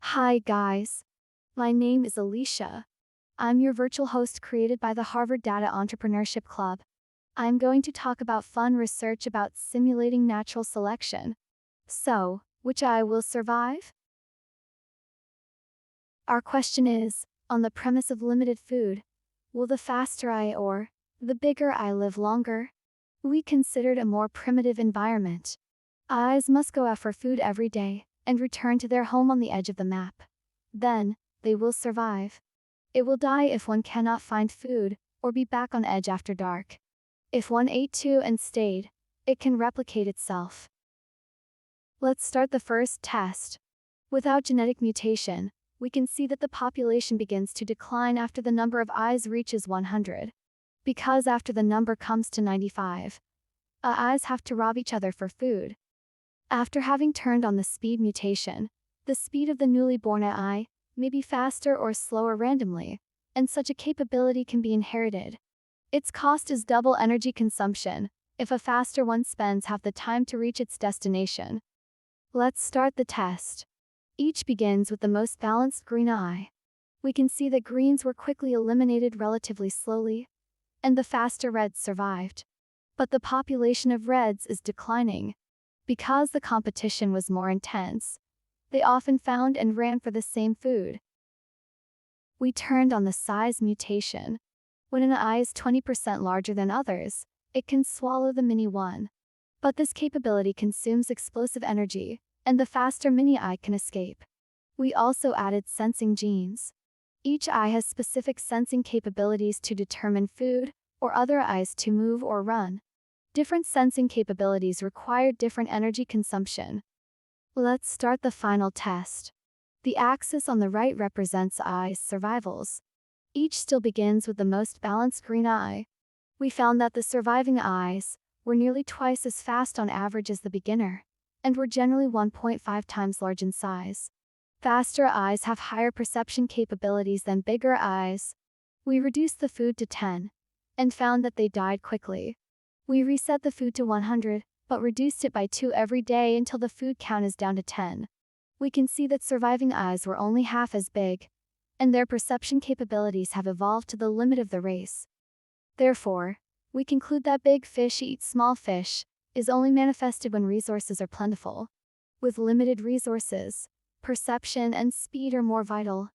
Hi guys, my name is Alicia. I'm your virtual host created by the Harvard Data Entrepreneurship Club. I'm going to talk about fun research about simulating natural selection. So, which eye will survive? Our question is, on the premise of limited food, will the faster eye or the bigger eye live longer? We considered a more primitive environment. Eyes must go out for food every day and return to their home on the edge of the map. Then, they will survive. It will die if one cannot find food or be back on edge after dark. If one ate too and stayed, it can replicate itself. Let's start the first test. Without genetic mutation, we can see that the population begins to decline after the number of eyes reaches 100. Because after the number comes to 95, eyes have to rob each other for food. After having turned on the speed mutation, the speed of the newly born eye may be faster or slower randomly, and such a capability can be inherited. Its cost is double energy consumption if a faster one spends half the time to reach its destination. Let's start the test. Each begins with the most balanced green eye. We can see that greens were quickly eliminated relatively slowly, and the faster reds survived. But the population of reds is declining. Because the competition was more intense, they often found and ran for the same food. We turned on the size mutation. When an eye is 20% larger than others, it can swallow the mini one. But this capability consumes explosive energy, and the faster mini eye can escape. We also added sensing genes. Each eye has specific sensing capabilities to determine food, or other eyes to move or run. Different sensing capabilities require different energy consumption. Let's start the final test. The axis on the right represents eyes' survivals. Each still begins with the most balanced green eye. We found that the surviving eyes were nearly twice as fast on average as the beginner, and were generally 1.5 times large in size. Faster eyes have higher perception capabilities than bigger eyes. We reduced the food to 10, and found that they died quickly. We reset the food to 100, but reduced it by 2 every day until the food count is down to 10. We can see that surviving eyes were only half as big, and their perception capabilities have evolved to the limit of the race. Therefore, we conclude that big fish eat small fish is only manifested when resources are plentiful. With limited resources, perception and speed are more vital.